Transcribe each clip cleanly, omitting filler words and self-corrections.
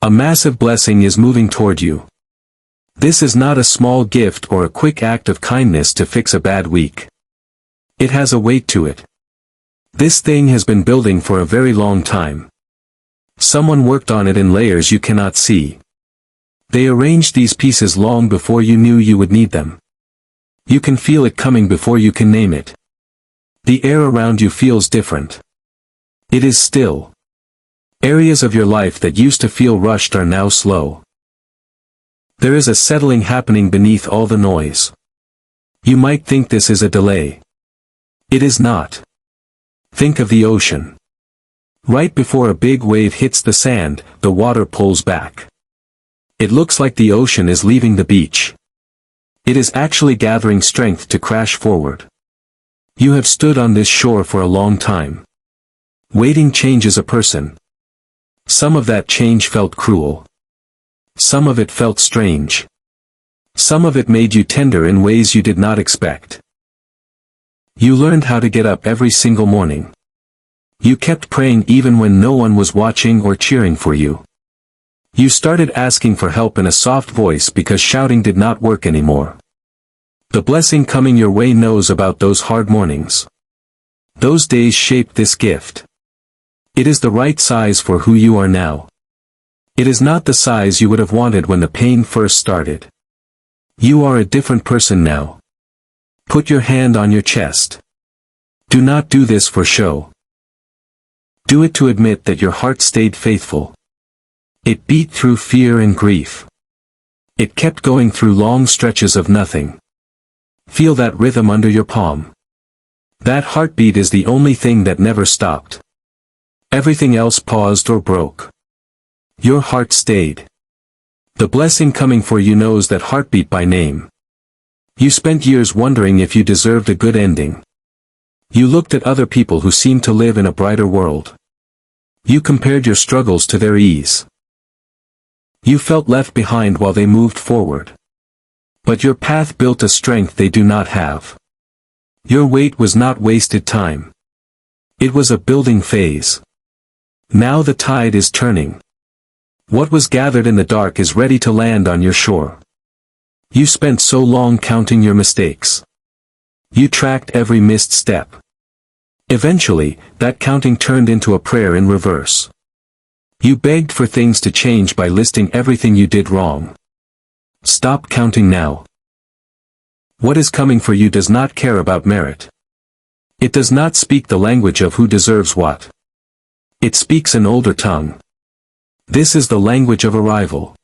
A massive blessing is moving toward you. This is not a small gift or a quick act of kindness to fix a bad week. It has a weight to it. This thing has been building for a very long time. Someone worked on it in layers you cannot see. They arranged these pieces long before you knew you would need them. You can feel it coming before you can name it. The air around you feels different. It is still. Areas of your life that used to feel rushed are now slow. There is a settling happening beneath all the noise. You might think this is a delay. It is not. Think of the ocean. Right before a big wave hits the sand, the water pulls back. It looks like the ocean is leaving the beach. It is actually gathering strength to crash forward. You have stood on this shore for a long time. Waiting changes a person. Some of that change felt cruel. Some of it felt strange. Some of it made you tender in ways you did not expect. You learned how to get up every single morning. You kept praying even when no one was watching or cheering for you. You started asking for help in a soft voice because shouting did not work anymore. The blessing coming your way knows about those hard mornings. Those days shaped this gift. It is the right size for who you are now. It is not the size you would have wanted when the pain first started. You are a different person now. Put your hand on your chest. Do not do this for show. Do it to admit that your heart stayed faithful. It beat through fear and grief. It kept going through long stretches of nothing. Feel that rhythm under your palm. That heartbeat is the only thing that never stopped. Everything else paused or broke. Your heart stayed. The blessing coming for you knows that heartbeat by name. You spent years wondering if you deserved a good ending. You looked at other people who seemed to live in a brighter world. You compared your struggles to their ease. You felt left behind while they moved forward. But your path built a strength they do not have. Your wait was not wasted time. It was a building phase. Now the tide is turning. What was gathered in the dark is ready to land on your shore. You spent so long counting your mistakes. You tracked every missed step. Eventually, that counting turned into a prayer in reverse. You begged for things to change by listing everything you did wrong. Stop counting now. What is coming for you does not care about merit. It does not speak the language of who deserves what. It speaks an older tongue. This is the language of arrival.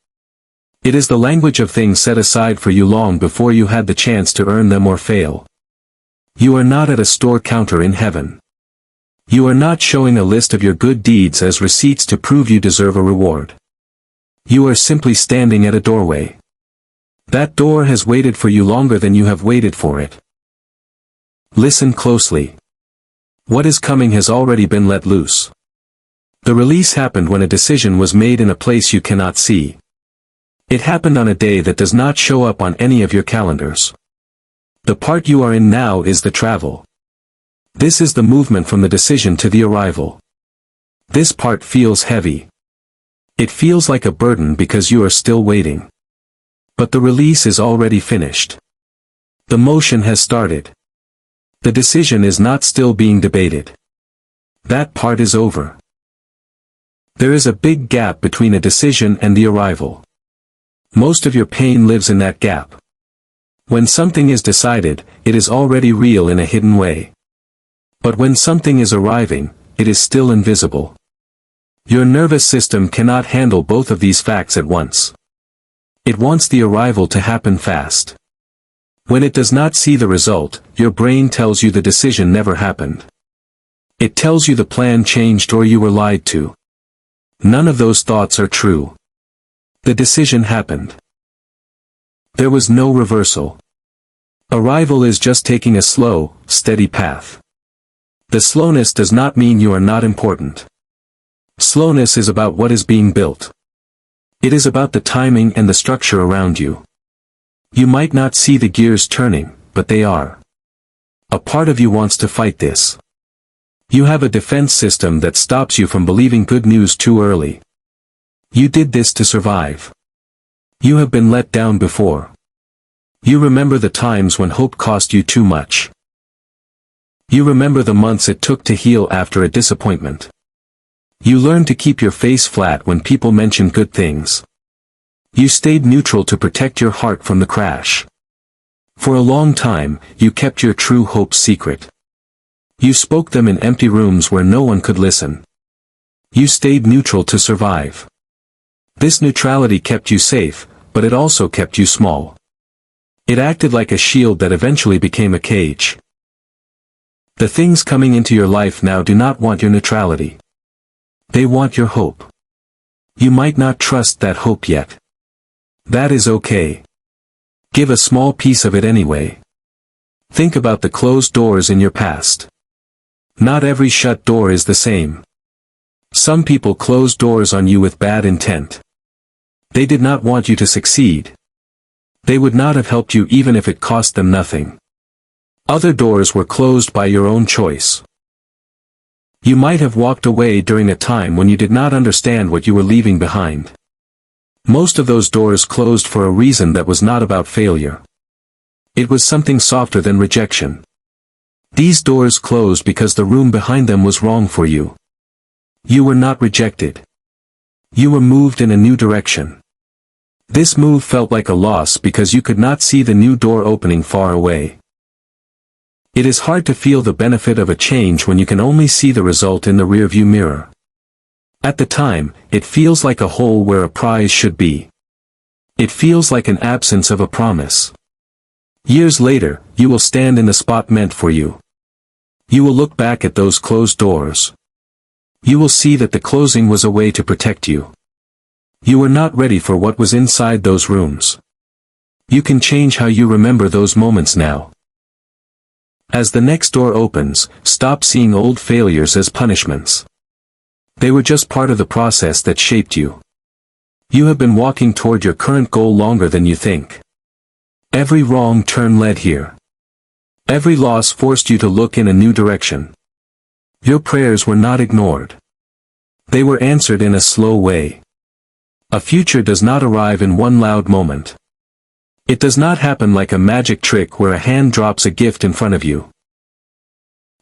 It is the language of things set aside for you long before you had the chance to earn them or fail. You are not at a store counter in heaven. You are not showing a list of your good deeds as receipts to prove you deserve a reward. You are simply standing at a doorway. That door has waited for you longer than you have waited for it. Listen closely. What is coming has already been let loose. The release happened when a decision was made in a place you cannot see. It happened on a day that does not show up on any of your calendars. The part you are in now is the travel. This is the movement from the decision to the arrival. This part feels heavy. It feels like a burden because you are still waiting. But the release is already finished. The motion has started. The decision is not still being debated. That part is over. There is a big gap between a decision and the arrival. Most of your pain lives in that gap. When something is decided, it is already real in a hidden way. But when something is arriving, it is still invisible. Your nervous system cannot handle both of these facts at once. It wants the arrival to happen fast. When it does not see the result, your brain tells you the decision never happened. It tells you the plan changed or you were lied to. None of those thoughts are true. The decision happened. There was no reversal. Arrival is just taking a slow, steady path. The slowness does not mean you are not important. Slowness is about what is being built. It is about the timing and the structure around you. You might not see the gears turning, but they are. A part of you wants to fight this. You have a defense system that stops you from believing good news too early. You did this to survive. You have been let down before. You remember the times when hope cost you too much. You remember the months it took to heal after a disappointment. You learned to keep your face flat when people mentioned good things. You stayed neutral to protect your heart from the crash. For a long time, you kept your true hopes secret. You spoke them in empty rooms where no one could listen. You stayed neutral to survive. This neutrality kept you safe, but it also kept you small. It acted like a shield that eventually became a cage. The things coming into your life now do not want your neutrality. They want your hope. You might not trust that hope yet. That is okay. Give a small piece of it anyway. Think about the closed doors in your past. Not every shut door is the same. Some people closed doors on you with bad intent. They did not want you to succeed. They would not have helped you even if it cost them nothing. Other doors were closed by your own choice. You might have walked away during a time when you did not understand what you were leaving behind. Most of those doors closed for a reason that was not about failure. It was something softer than rejection. These doors closed because the room behind them was wrong for you. You were not rejected. You were moved in a new direction. This move felt like a loss because you could not see the new door opening far away. It is hard to feel the benefit of a change when you can only see the result in the rearview mirror. At the time, it feels like a hole where a prize should be. It feels like an absence of a promise. Years later, you will stand in the spot meant for you. You will look back at those closed doors. You will see that the closing was a way to protect you. You were not ready for what was inside those rooms. You can change how you remember those moments now. As the next door opens, stop seeing old failures as punishments. They were just part of the process that shaped you. You have been walking toward your current goal longer than you think. Every wrong turn led here. Every loss forced you to look in a new direction. Your prayers were not ignored. They were answered in a slow way. A future does not arrive in one loud moment. It does not happen like a magic trick where a hand drops a gift in front of you.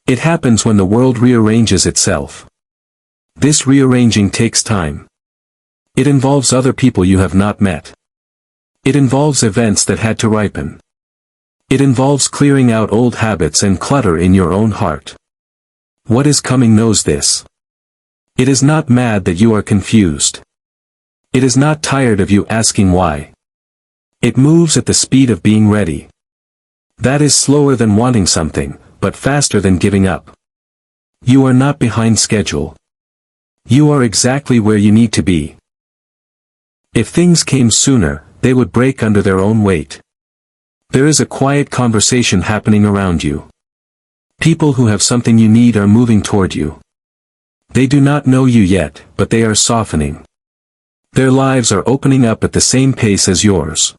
It happens when the world rearranges itself. This rearranging takes time. It involves other people you have not met. It involves events that had to ripen. It involves clearing out old habits and clutter in your own heart. What is coming knows this. It is not mad that you are confused. It is not tired of you asking why. It moves at the speed of being ready. That is slower than wanting something, but faster than giving up. You are not behind schedule. You are exactly where you need to be. If things came sooner, they would break under their own weight. There is a quiet conversation happening around you. People who have something you need are moving toward you. They do not know you yet, but they are softening. Their lives are opening up at the same pace as yours.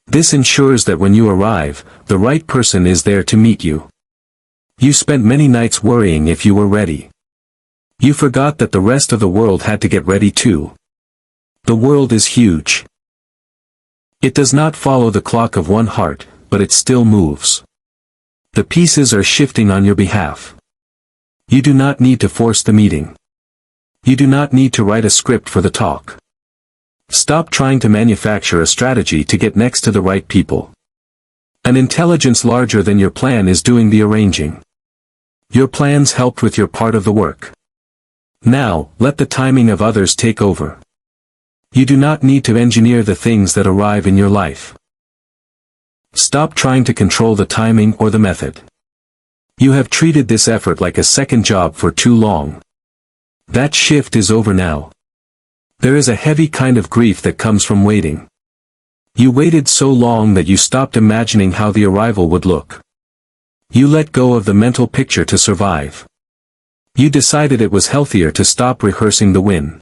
This ensures that when you arrive, the right person is there to meet you. You spent many nights worrying if you were ready. You forgot that the rest of the world had to get ready too. The world is huge. It does not follow the clock of one heart, but it still moves. The pieces are shifting on your behalf. You do not need to force the meeting. You do not need to write a script for the talk. Stop trying to manufacture a strategy to get next to the right people. An intelligence larger than your plan is doing the arranging. Your plans helped with your part of the work. Now, let the timing of others take over. You do not need to engineer the things that arrive in your life. Stop trying to control the timing or the method. You have treated this effort like a second job for too long. That shift is over now. There is a heavy kind of grief that comes from waiting. You waited so long that you stopped imagining how the arrival would look. You let go of the mental picture to survive. You decided it was healthier to stop rehearsing the win.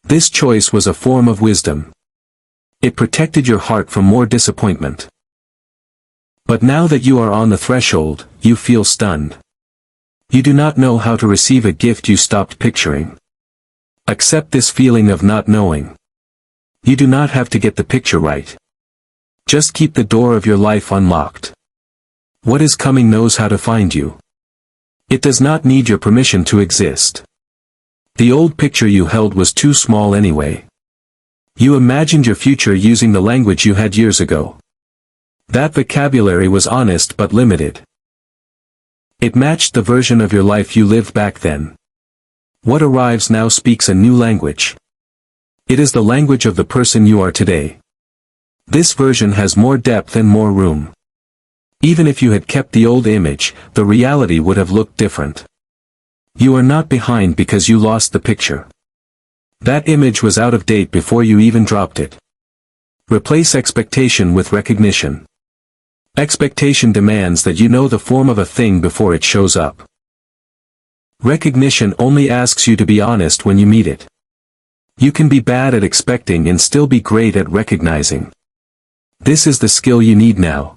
This choice was a form of wisdom. It protected your heart from more disappointment. But now that you are on the threshold, you feel stunned. You do not know how to receive a gift you stopped picturing. Accept this feeling of not knowing. You do not have to get the picture right. Just keep the door of your life unlocked. What is coming knows how to find you. It does not need your permission to exist. The old picture you held was too small anyway. You imagined your future using the language you had years ago. That vocabulary was honest but limited. It matched the version of your life you lived back then. What arrives now speaks a new language. It is the language of the person you are today. This version has more depth and more room. Even if you had kept the old image, the reality would have looked different. You are not behind because you lost the picture. That image was out of date before you even dropped it. Replace expectation with recognition. Expectation demands that you know the form of a thing before it shows up. Recognition only asks you to be honest when you meet it. You can be bad at expecting and still be great at recognizing. This is the skill you need now.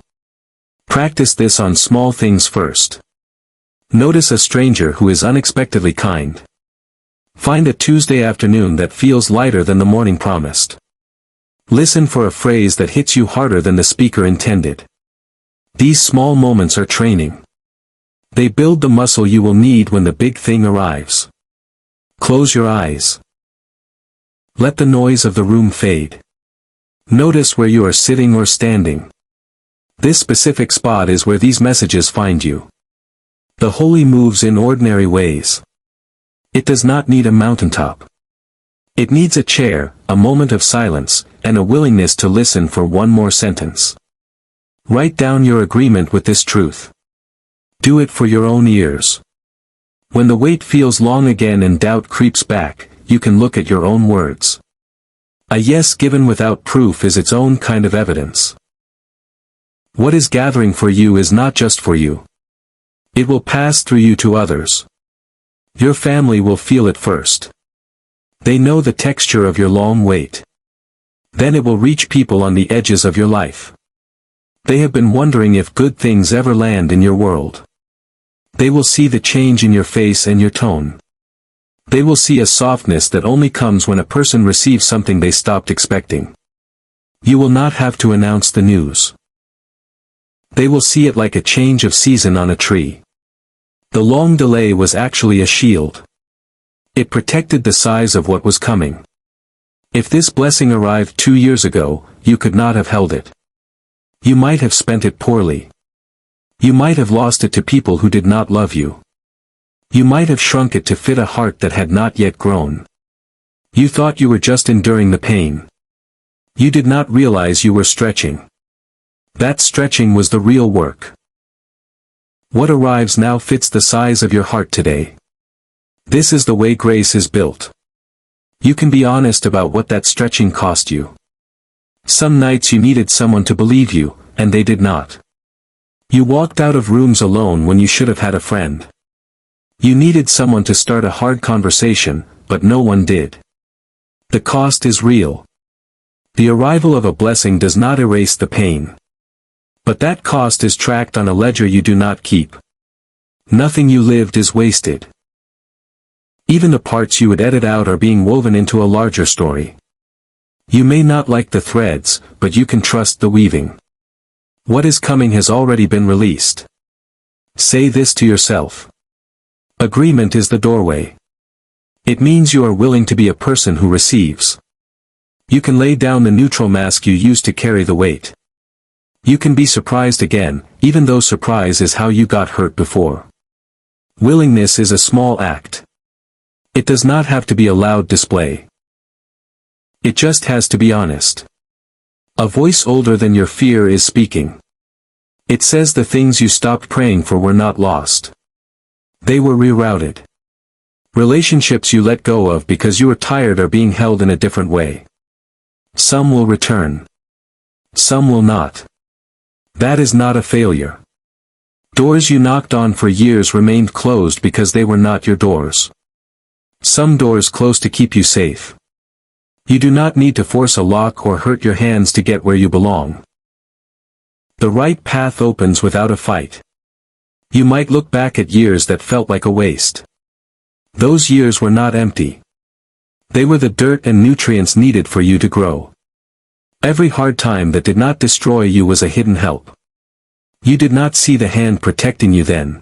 Practice this on small things first. Notice a stranger who is unexpectedly kind. Find a Tuesday afternoon that feels lighter than the morning promised. Listen for a phrase that hits you harder than the speaker intended. These small moments are training. They build the muscle you will need when the big thing arrives. Close your eyes. Let the noise of the room fade. Notice where you are sitting or standing. This specific spot is where these messages find you. The holy moves in ordinary ways. It does not need a mountaintop. It needs a chair, a moment of silence, and a willingness to listen for one more sentence. Write down your agreement with this truth. Do it for your own ears. When the wait feels long again and doubt creeps back, you can look at your own words. A yes given without proof is its own kind of evidence. What is gathering for you is not just for you. It will pass through you to others. Your family will feel it first. They know the texture of your long wait. Then it will reach people on the edges of your life. They have been wondering if good things ever land in your world. They will see the change in your face and your tone. They will see a softness that only comes when a person receives something they stopped expecting. You will not have to announce the news. They will see it like a change of season on a tree. The long delay was actually a shield. It protected the size of what was coming. If this blessing arrived 2 years ago, you could not have held it. You might have spent it poorly. You might have lost it to people who did not love you. You might have shrunk it to fit a heart that had not yet grown. You thought you were just enduring the pain. You did not realize you were stretching. That stretching was the real work. What arrives now fits the size of your heart today. This is the way grace is built. You can be honest about what that stretching cost you. Some nights you needed someone to believe you, and they did not. You walked out of rooms alone when you should have had a friend. You needed someone to start a hard conversation, but no one did. The cost is real. The arrival of a blessing does not erase the pain. But that cost is tracked on a ledger you do not keep. Nothing you lived is wasted. Even the parts you would edit out are being woven into a larger story. You may not like the threads, but you can trust the weaving. What is coming has already been released. Say this to yourself. Agreement is the doorway. It means you are willing to be a person who receives. You can lay down the neutral mask you used to carry the weight. You can be surprised again, even though surprise is how you got hurt before. Willingness is a small act. It does not have to be a loud display. It just has to be honest. A voice older than your fear is speaking. It says the things you stopped praying for were not lost. They were rerouted. Relationships you let go of because you were tired are being held in a different way. Some will return. Some will not. That is not a failure. Doors you knocked on for years remained closed because they were not your doors. Some doors close to keep you safe. You do not need to force a lock or hurt your hands to get where you belong. The right path opens without a fight. You might look back at years that felt like a waste. Those years were not empty. They were the dirt and nutrients needed for you to grow. Every hard time that did not destroy you was a hidden help. You did not see the hand protecting you then.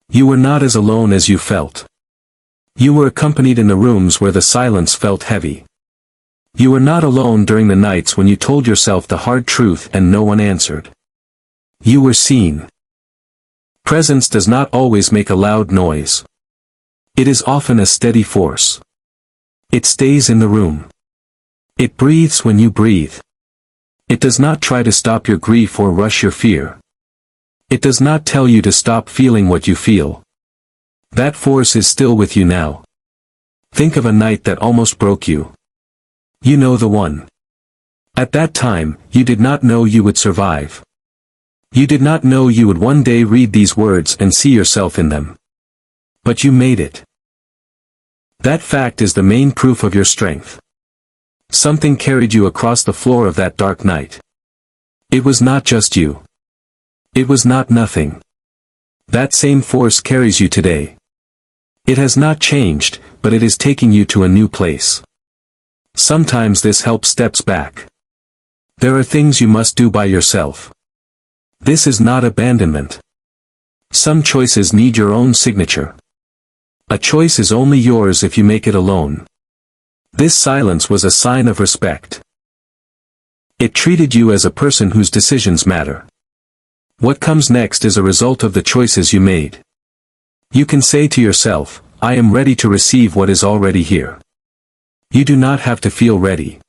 You were not as alone as you felt. You were accompanied in the rooms where the silence felt heavy. You were not alone during the nights when you told yourself the hard truth and no one answered. You were seen. Presence does not always make a loud noise. It is often a steady force. It stays in the room. It breathes when you breathe. It does not try to stop your grief or rush your fear. It does not tell you to stop feeling what you feel. That force is still with you now. Think of a night that almost broke you. You know the one. At that time, you did not know you would survive. You did not know you would one day read these words and see yourself in them. But you made it. That fact is the main proof of your strength. Something carried you across the floor of that dark night. It was not just you. It was not nothing. That same force carries you today. It has not changed, but it is taking you to a new place. Sometimes this help steps back. There are things you must do by yourself. This is not abandonment. Some choices need your own signature. A choice is only yours if you make it alone. This silence was a sign of respect. It treated you as a person whose decisions matter. What comes next is a result of the choices you made. You can say to yourself, I am ready to receive what is already here. You do not have to feel ready.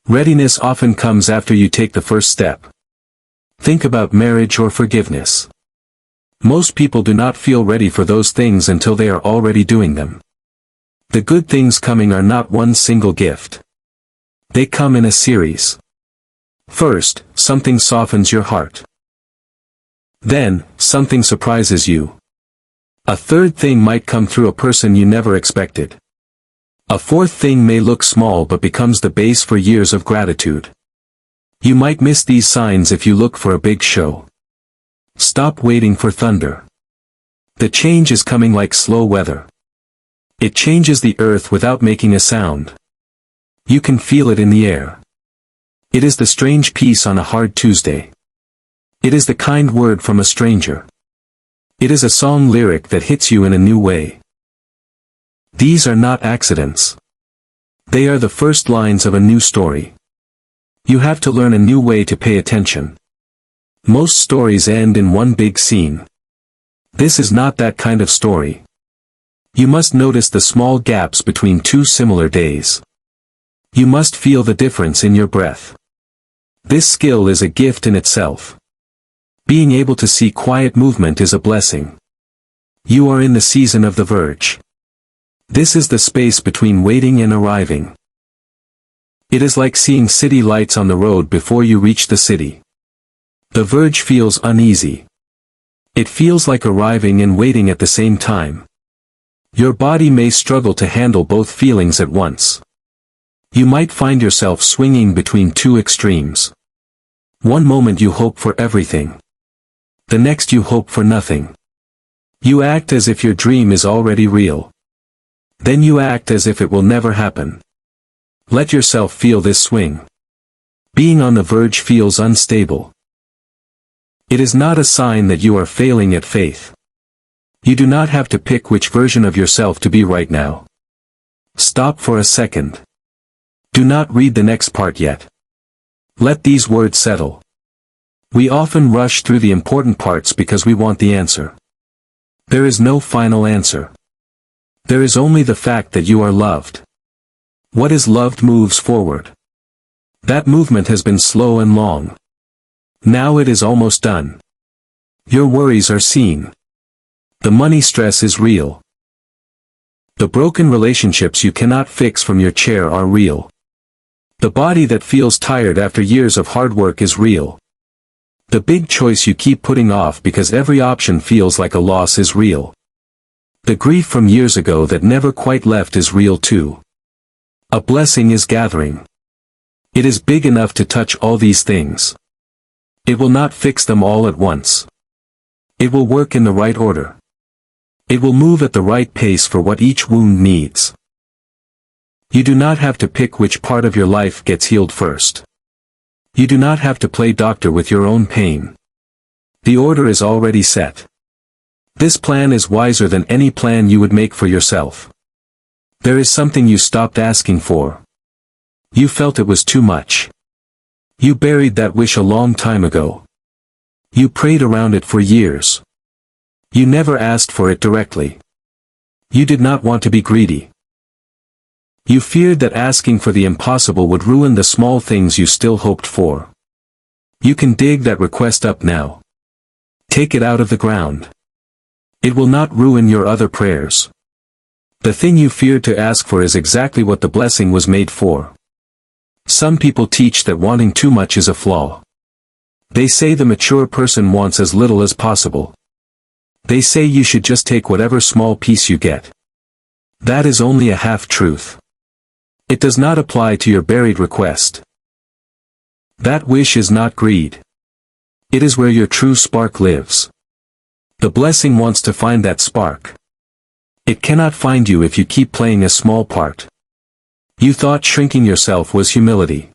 Readiness often comes after you take the first step. Think about marriage or forgiveness. Most people do not feel ready for those things until they are already doing them. The good things coming are not one single gift. They come in a series. First, something softens your heart. Then, something surprises you. A third thing might come through a person you never expected. A fourth thing may look small but becomes the base for years of gratitude. You might miss these signs if you look for a big show. Stop waiting for thunder. The change is coming like slow weather. It changes the earth without making a sound. You can feel it in the air. It is the strange peace on a hard Tuesday. It is the kind word from a stranger. It is a song lyric that hits you in a new way. These are not accidents. They are the first lines of a new story. You have to learn a new way to pay attention. Most stories end in one big scene. This is not that kind of story. You must notice the small gaps between two similar days. You must feel the difference in your breath. This skill is a gift in itself. Being able to see quiet movement is a blessing. You are in the season of the verge. This is the space between waiting and arriving. It is like seeing city lights on the road before you reach the city. The verge feels uneasy. It feels like arriving and waiting at the same time. Your body may struggle to handle both feelings at once. You might find yourself swinging between two extremes. One moment you hope for everything. The next you hope for nothing. You act as if your dream is already real. Then you act as if it will never happen. Let yourself feel this swing. Being on the verge feels unstable. It is not a sign that you are failing at faith. You do not have to pick which version of yourself to be right now. Stop for a second. Do not read the next part yet. Let these words settle. We often rush through the important parts because we want the answer. There is no final answer. There is only the fact that you are loved. What is loved moves forward. That movement has been slow and long. Now it is almost done. Your worries are seen. The money stress is real. The broken relationships you cannot fix from your chair are real. The body that feels tired after years of hard work is real. The big choice you keep putting off because every option feels like a loss is real. The grief from years ago that never quite left is real too. A blessing is gathering. It is big enough to touch all these things. It will not fix them all at once. It will work in the right order. It will move at the right pace for what each wound needs. You do not have to pick which part of your life gets healed first. You do not have to play doctor with your own pain. The order is already set. This plan is wiser than any plan you would make for yourself. There is something you stopped asking for. You felt it was too much. You buried that wish a long time ago. You prayed around it for years. You never asked for it directly. You did not want to be greedy. You feared that asking for the impossible would ruin the small things you still hoped for. You can dig that request up now. Take it out of the ground. It will not ruin your other prayers. The thing you feared to ask for is exactly what the blessing was made for. Some people teach that wanting too much is a flaw. They say the mature person wants as little as possible. They say you should just take whatever small piece you get. That is only a half-truth. It does not apply to your buried request. That wish is not greed. It is where your true spark lives. The blessing wants to find that spark. It cannot find you if you keep playing a small part. You thought shrinking yourself was humility.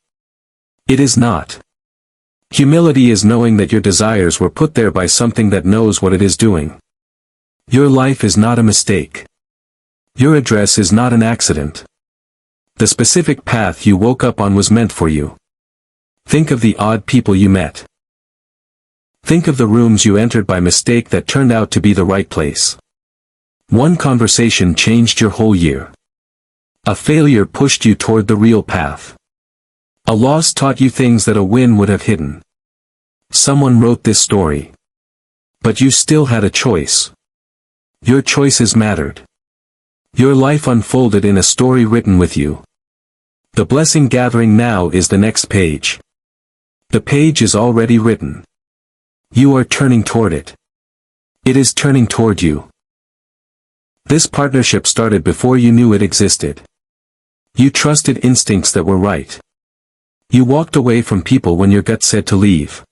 It is not. Humility is knowing that your desires were put there by something that knows what it is doing. Your life is not a mistake. Your address is not an accident. The specific path you woke up on was meant for you. Think of the odd people you met. Think of the rooms you entered by mistake that turned out to be the right place. One conversation changed your whole year. A failure pushed you toward the real path. A loss taught you things that a win would have hidden. Someone wrote this story. But you still had a choice. Your choices mattered. Your life unfolded in a story written with you. The blessing gathering now is the next page. The page is already written. You are turning toward it. It is turning toward you. This partnership started before you knew it existed. You trusted instincts that were right. You walked away from people when your gut said to leave.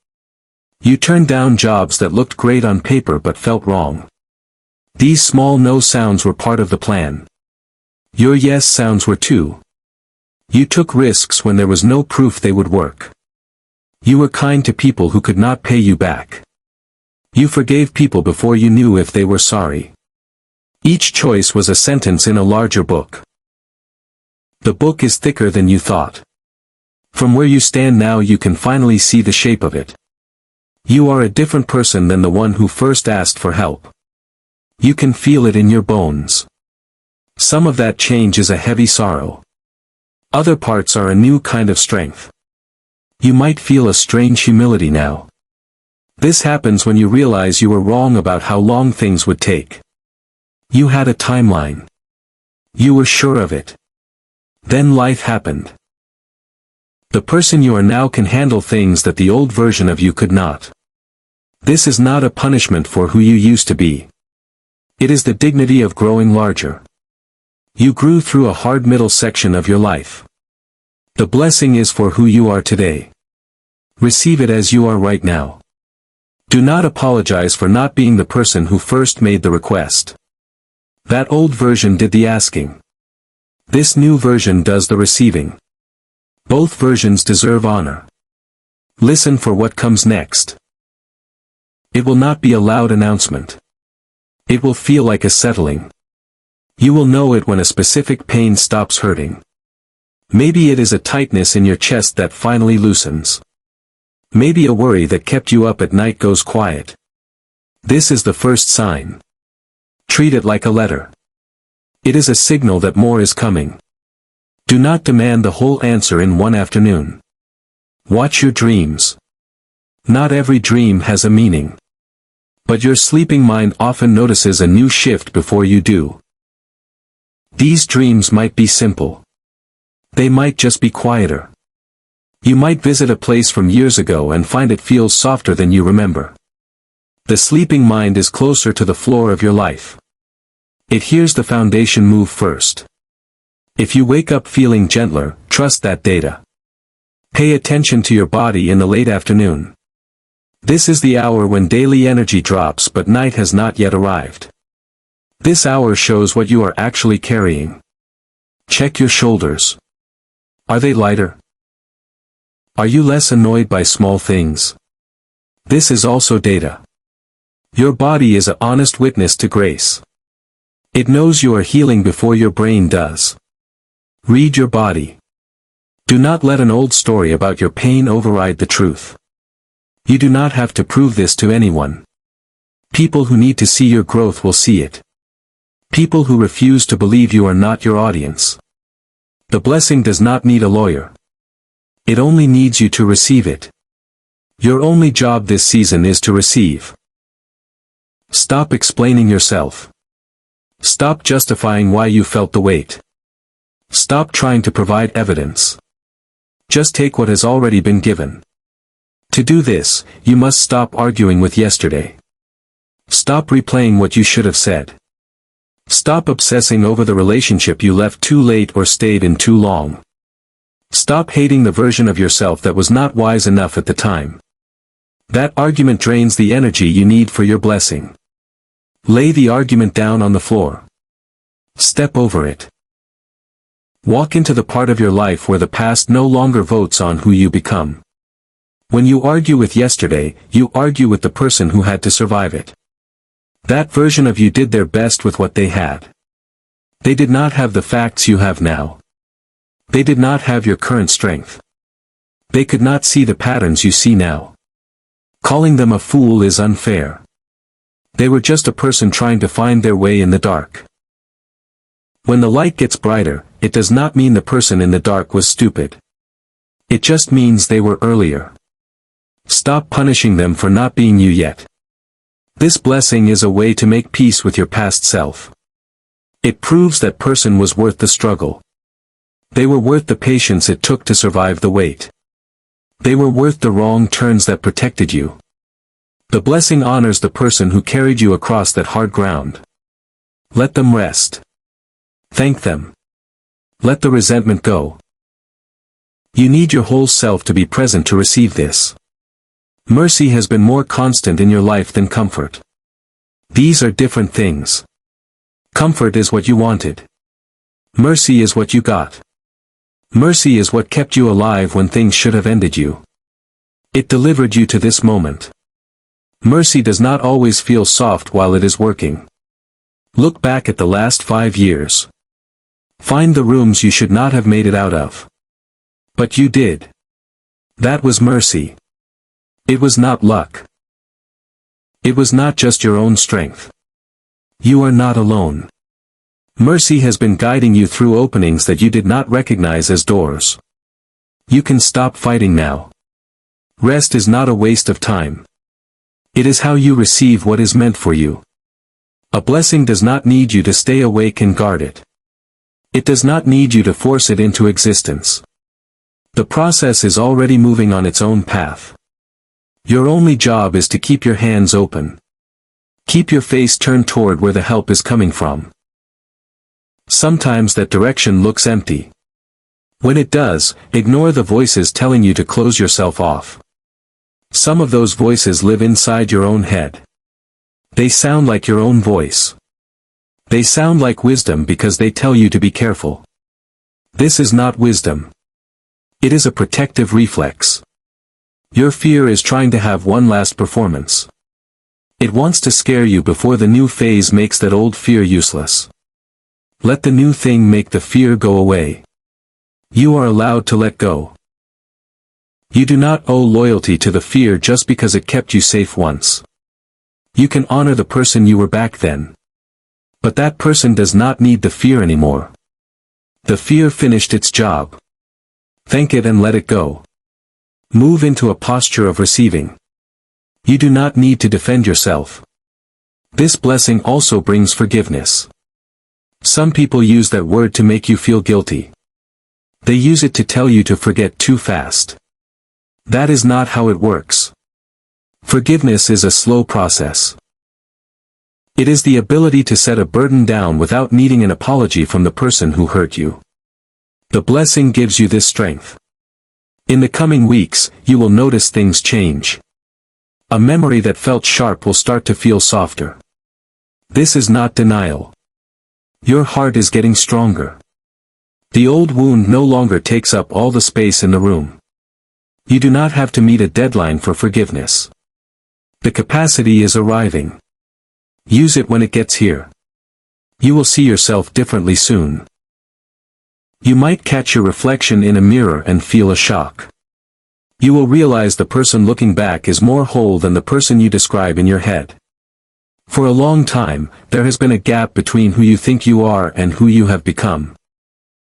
You turned down jobs that looked great on paper but felt wrong. These small no sounds were part of the plan. Your yes sounds were too. You took risks when there was no proof they would work. You were kind to people who could not pay you back. You forgave people before you knew if they were sorry. Each choice was a sentence in a larger book. The book is thicker than you thought. From where you stand now you can finally see the shape of it. You are a different person than the one who first asked for help. You can feel it in your bones. Some of that change is a heavy sorrow. Other parts are a new kind of strength. You might feel a strange humility now. This happens when you realize you were wrong about how long things would take. You had a timeline. You were sure of it. Then life happened. The person you are now can handle things that the old version of you could not. This is not a punishment for who you used to be. It is the dignity of growing larger. You grew through a hard middle section of your life. The blessing is for who you are today. Receive it as you are right now. Do not apologize for not being the person who first made the request. That old version did the asking. This new version does the receiving. Both versions deserve honor. Listen for what comes next. It will not be a loud announcement. It will feel like a settling. You will know it when a specific pain stops hurting. Maybe it is a tightness in your chest that finally loosens. Maybe a worry that kept you up at night goes quiet. This is the first sign. Treat it like a letter. It is a signal that more is coming. Do not demand the whole answer in one afternoon. Watch your dreams. Not every dream has a meaning. But your sleeping mind often notices a new shift before you do. These dreams might be simple. They might just be quieter. You might visit a place from years ago and find it feels softer than you remember. The sleeping mind is closer to the floor of your life. It hears the foundation move first. If you wake up feeling gentler, trust that data. Pay attention to your body in the late afternoon. This is the hour when daily energy drops but night has not yet arrived. This hour shows what you are actually carrying. Check your shoulders. Are they lighter? Are you less annoyed by small things? This is also data. Your body is an honest witness to grace. It knows you are healing before your brain does. Read your body. Do not let an old story about your pain override the truth. You do not have to prove this to anyone. People who need to see your growth will see it. People who refuse to believe you are not your audience. The blessing does not need a lawyer. It only needs you to receive it. Your only job this season is to receive. Stop explaining yourself. Stop justifying why you felt the weight. Stop trying to provide evidence. Just take what has already been given. To do this, you must stop arguing with yesterday. Stop replaying what you should have said. Stop obsessing over the relationship you left too late or stayed in too long. Stop hating the version of yourself that was not wise enough at the time. That argument drains the energy you need for your blessing. Lay the argument down on the floor. Step over it. Walk into the part of your life where the past no longer votes on who you become. When you argue with yesterday, you argue with the person who had to survive it. That version of you did their best with what they had. They did not have the facts you have now. They did not have your current strength. They could not see the patterns you see now. Calling them a fool is unfair. They were just a person trying to find their way in the dark. When the light gets brighter, it does not mean the person in the dark was stupid. It just means they were earlier. Stop punishing them for not being you yet. This blessing is a way to make peace with your past self. It proves that person was worth the struggle. They were worth the patience it took to survive the wait. They were worth the wrong turns that protected you. The blessing honors the person who carried you across that hard ground. Let them rest. Thank them. Let the resentment go. You need your whole self to be present to receive this. Mercy has been more constant in your life than comfort. These are different things. Comfort is what you wanted. Mercy is what you got. Mercy is what kept you alive when things should have ended you. It delivered you to this moment. Mercy does not always feel soft while it is working. Look back at the last 5 years. Find the rooms you should not have made it out of. But you did. That was mercy. It was not luck. It was not just your own strength. You are not alone. Mercy has been guiding you through openings that you did not recognize as doors. You can stop fighting now. Rest is not a waste of time. It is how you receive what is meant for you. A blessing does not need you to stay awake and guard it. It does not need you to force it into existence. The process is already moving on its own path. Your only job is to keep your hands open. Keep your face turned toward where the help is coming from. Sometimes that direction looks empty. When it does, ignore the voices telling you to close yourself off. Some of those voices live inside your own head. They sound like your own voice. They sound like wisdom because they tell you to be careful. This is not wisdom. It is a protective reflex. Your fear is trying to have one last performance. It wants to scare you before the new phase makes that old fear useless. Let the new thing make the fear go away. You are allowed to let go. You do not owe loyalty to the fear just because it kept you safe once. You can honor the person you were back then. But that person does not need the fear anymore. The fear finished its job. Thank it and let it go. Move into a posture of receiving. You do not need to defend yourself. This blessing also brings forgiveness. Some people use that word to make you feel guilty. They use it to tell you to forget too fast. That is not how it works. Forgiveness is a slow process. It is the ability to set a burden down without needing an apology from the person who hurt you. The blessing gives you this strength. In the coming weeks, you will notice things change. A memory that felt sharp will start to feel softer. This is not denial. Your heart is getting stronger. The old wound no longer takes up all the space in the room. You do not have to meet a deadline for forgiveness. The capacity is arriving. Use it when it gets here. You will see yourself differently soon. You might catch your reflection in a mirror and feel a shock. You will realize the person looking back is more whole than the person you describe in your head. For a long time, there has been a gap between who you think you are and who you have become.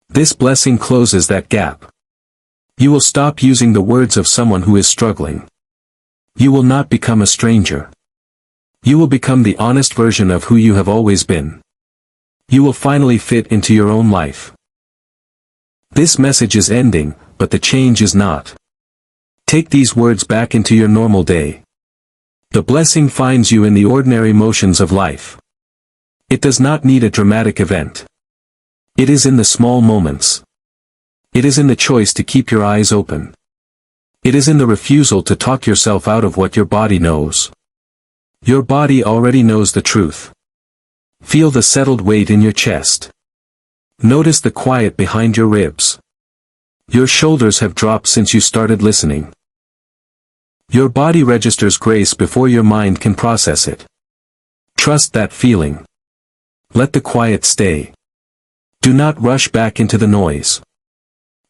This blessing closes that gap. You will stop using the words of someone who is struggling. You will not become a stranger. You will become the honest version of who you have always been. You will finally fit into your own life. This message is ending, but the change is not. Take these words back into your normal day. The blessing finds you in the ordinary motions of life. It does not need a dramatic event. It is in the small moments. It is in the choice to keep your eyes open. It is in the refusal to talk yourself out of what your body knows. Your body already knows the truth. Feel the settled weight in your chest. Notice the quiet behind your ribs. Your shoulders have dropped since you started listening. Your body registers grace before your mind can process it. Trust that feeling. Let the quiet stay. Do not rush back into the noise.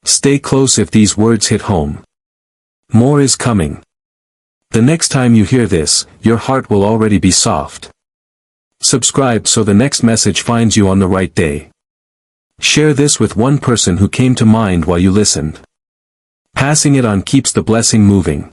Stay close if these words hit home. More is coming. The next time you hear this, your heart will already be soft. Subscribe so the next message finds you on the right day. Share this with one person who came to mind while you listened. Passing it on keeps the blessing moving.